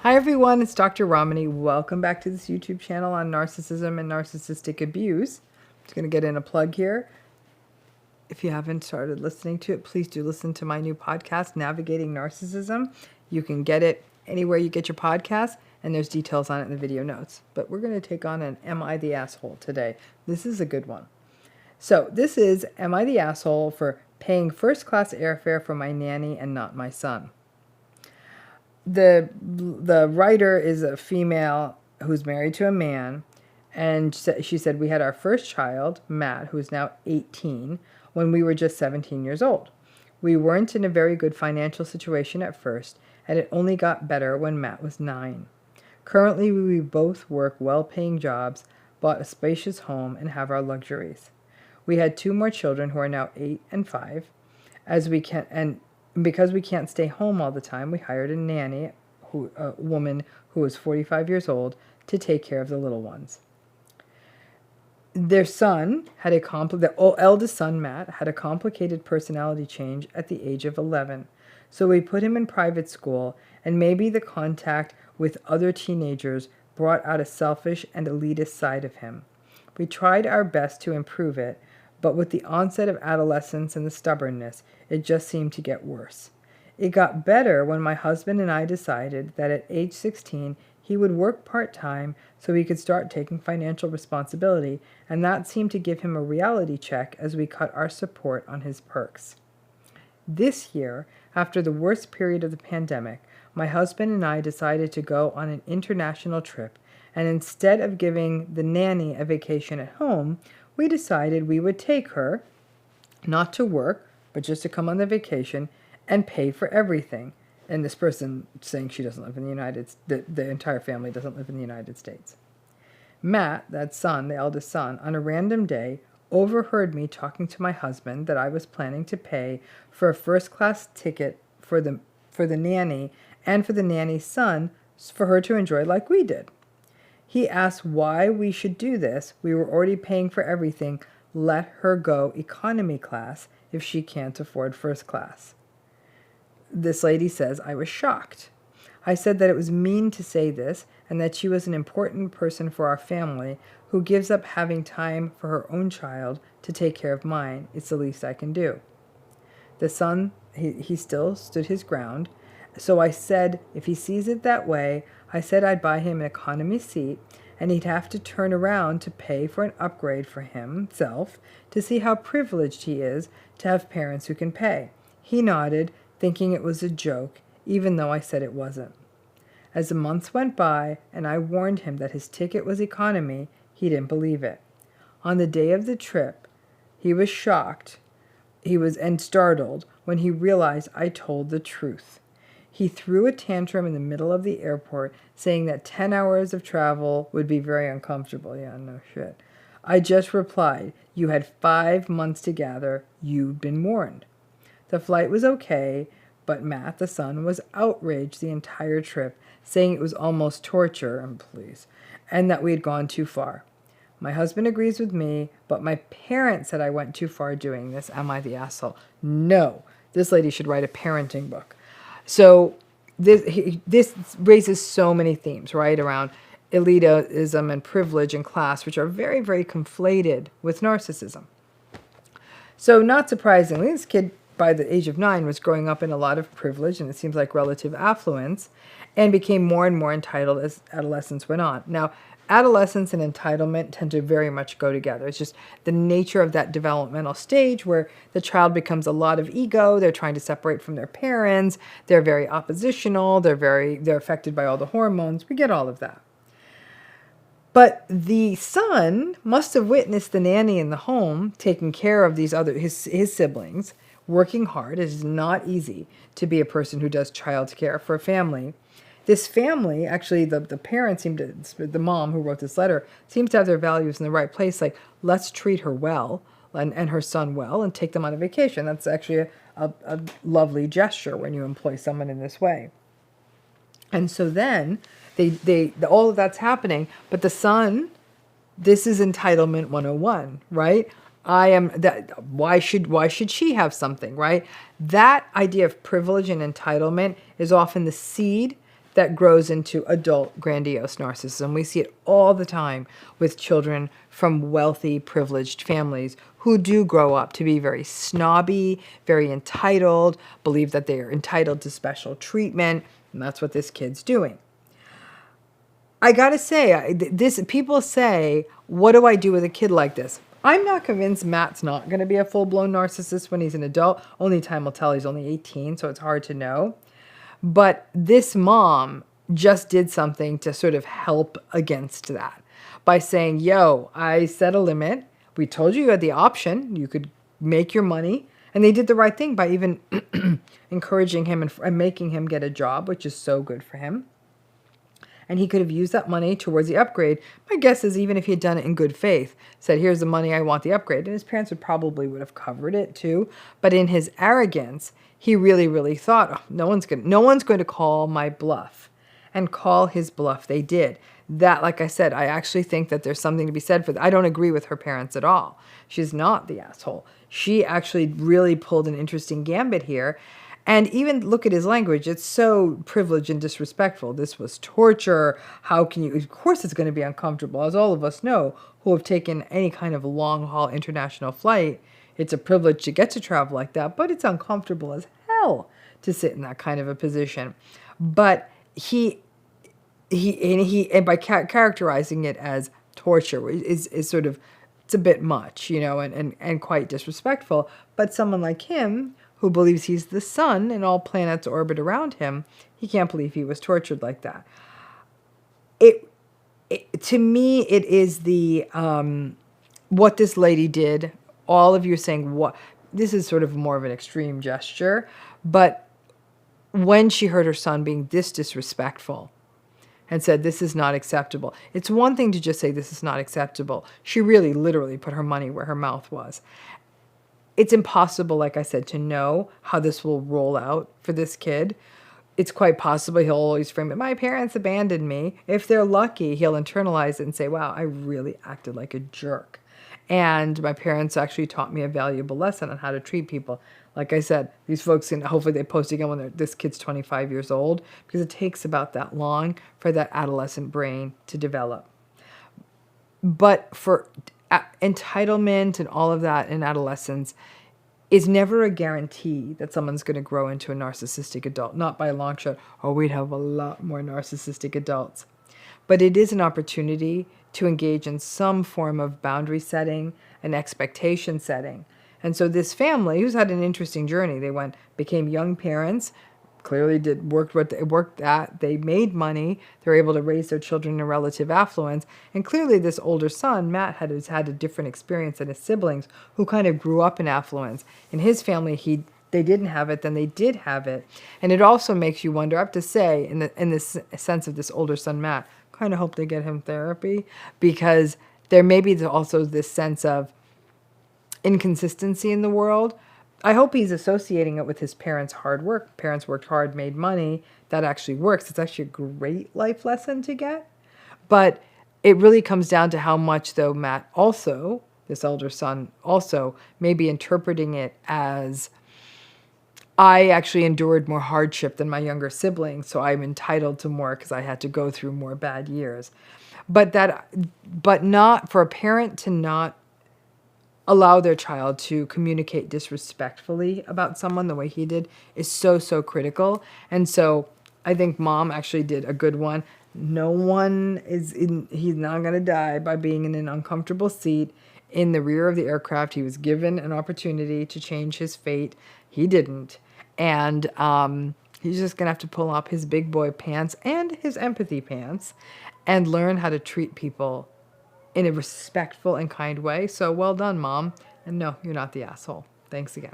Hi everyone, it's Dr. Ramani. Welcome back to this YouTube channel on narcissism and narcissistic abuse. I'm just going to get in a plug here. If you haven't started listening to it, please do listen to my new podcast, Navigating Narcissism. You can get it anywhere you get your podcasts, and there's details on it in the video notes. But we're going to take on an Am I the Asshole today. This is a good one. So this is Am I the Asshole for paying first-class airfare for my nanny and not my son? The writer is a female who's married to a man, and she said, we had our first child, Matt, who is now 18, when we were just 17 years old. We weren't in a very good financial situation at first, and it only got better when Matt was 9. Currently, we both work well-paying jobs, bought a spacious home, and have our luxuries. We had 2 more children who are now 8 and 5, because we can't stay home all the time, we hired a nanny, a woman who was 45 years old, to take care of the little ones. Their son had the eldest son, Matt, had a complicated personality change at the age of 11. So we put him in private school, and maybe the contact with other teenagers brought out a selfish and elitist side of him. We tried our best to improve it, but with the onset of adolescence and the stubbornness, it just seemed to get worse. It got better when my husband and I decided that at age 16, he would work part-time so he could start taking financial responsibility, and that seemed to give him a reality check as we cut our support on his perks. This year, after the worst period of the pandemic, my husband and I decided to go on an international trip, and instead of giving the nanny a vacation at home, we decided we would take her, not to work, but just to come on the vacation and pay for everything. And this person saying she doesn't live in the United States, the entire family doesn't live in the United States. Matt, that son, the eldest son, on a random day, overheard me talking to my husband that I was planning to pay for a first-class ticket for the nanny and for the nanny's son for her to enjoy like we did. He asked why we should do this. We were already paying for everything. Let her go economy class if she can't afford first class. This lady says, I was shocked. I said that it was mean to say this and that she was an important person for our family who gives up having time for her own child to take care of mine. It's the least I can do. The son, he still stood his ground. So I said, if he sees it that way, I said I'd buy him an economy seat, and he'd have to turn around to pay for an upgrade for himself to see how privileged he is to have parents who can pay. He nodded, thinking it was a joke, even though I said it wasn't. As the months went by, and I warned him that his ticket was economy, he didn't believe it. On the day of the trip, he was shocked, and startled when he realized I told the truth. He threw a tantrum in the middle of the airport, saying that 10 hours of travel would be very uncomfortable. Yeah, no shit. I just replied, you had 5 months to gather. You'd been warned. The flight was okay, but Matt, the son, was outraged the entire trip, saying it was almost torture, and that we had gone too far. My husband agrees with me, but my parents said I went too far doing this. Am I the asshole? No. This lady should write a parenting book. So this raises so many themes, right, around elitism and privilege and class, which are very, very conflated with narcissism. So not surprisingly, this kid by the age of 9 was growing up in a lot of privilege and it seems like relative affluence, and became more and more entitled as adolescence went on. Now, adolescence and entitlement tend to very much go together. It's just the nature of that developmental stage where the child becomes a lot of ego. They're trying to separate from their parents. They're very oppositional. They're affected by all the hormones. We get all of that. But the son must have witnessed the nanny in the home taking care of his siblings, working hard. It is not easy to be a person who does child care for a family. This family, actually, the parents the mom who wrote this letter, seems to have their values in the right place. Like, let's treat her well and her son well and take them on a vacation. That's actually a lovely gesture when you employ someone in this way. And so then all of that's happening, but the son, this is entitlement 101, right? Why should she have something, right? That idea of privilege and entitlement is often the seed that grows into adult grandiose narcissism. We see it all the time with children from wealthy, privileged families who do grow up to be very snobby, very entitled, believe that they are entitled to special treatment, and that's what this kid's doing. I gotta say, people say, what do I do with a kid like this? I'm not convinced Matt's not going to be a full-blown narcissist when he's an adult. Only time will tell. He's only 18, so it's hard to know. But this mom just did something to sort of help against that by saying, yo, I set a limit. We told you had the option. You could make your money. And they did the right thing by even encouraging him and making him get a job, which is so good for him. And he could have used that money towards the upgrade. My guess is even if he had done it in good faith, said, here's the money, I want the upgrade. And his parents would have covered it too. But in his arrogance, he really thought, oh, no one's going to call my bluff. And call his bluff they did. That, like I said, I actually think that there's something to be said for that. I don't agree with her parents at all. She's not the asshole. She actually really pulled an interesting gambit here. And even look at his language. It's so privileged and disrespectful. This was torture. How can you? Of course it's going to be uncomfortable. As all of us know who have taken any kind of long-haul international flight, it's a privilege to get to travel like that, but it's uncomfortable as hell to sit in that kind of a position. But he by characterizing it as torture is sort of, it's a bit much, and quite disrespectful. But someone like him, who believes he's the sun and all planets orbit around him, he can't believe he was tortured like that. To me, it is the what this lady did. All of you are saying, what? This is sort of more of an extreme gesture, but when she heard her son being this disrespectful and said, this is not acceptable. It's one thing to just say, this is not acceptable. She really literally put her money where her mouth was. It's impossible, like I said, to know how this will roll out for this kid. It's quite possible he'll always frame it, my parents abandoned me. If they're lucky, he'll internalize it and say, wow, I really acted like a jerk. And my parents actually taught me a valuable lesson on how to treat people. Like I said, these folks, hopefully they post again when this kid's 25 years old, because it takes about that long for that adolescent brain to develop. But for entitlement and all of that in adolescence is never a guarantee that someone's going to grow into a narcissistic adult. Not by a long shot. Oh, we'd have a lot more narcissistic adults. But it is an opportunity to engage in some form of boundary setting and expectation setting. And so this family, who's had an interesting journey, they became young parents, clearly worked at, they made money, they were able to raise their children in relative affluence, and clearly this older son, Matt, has had a different experience than his siblings, who kind of grew up in affluence. In his family, they didn't have it, then they did have it. And it also makes you wonder, I have to say, in this sense of this older son, Matt, kind of hope they get him therapy, because there may be also this sense of inconsistency in the world. I hope he's associating it with his parents' hard work. Parents worked hard, made money. That actually works. It's actually a great life lesson to get. But it really comes down to how much, though, Matt also, this elder son, also may be interpreting it as, I actually endured more hardship than my younger siblings, so I'm entitled to more because I had to go through more bad years. But not for a parent to not allow their child to communicate disrespectfully about someone the way he did is so critical. And so I think mom actually did a good one. He's not going to die by being in an uncomfortable seat in the rear of the aircraft. He was given an opportunity to change his fate. He didn't. And he's just going to have to pull up his big boy pants and his empathy pants and learn how to treat people in a respectful and kind way. So well done, Mom. And no, you're not the asshole. Thanks again.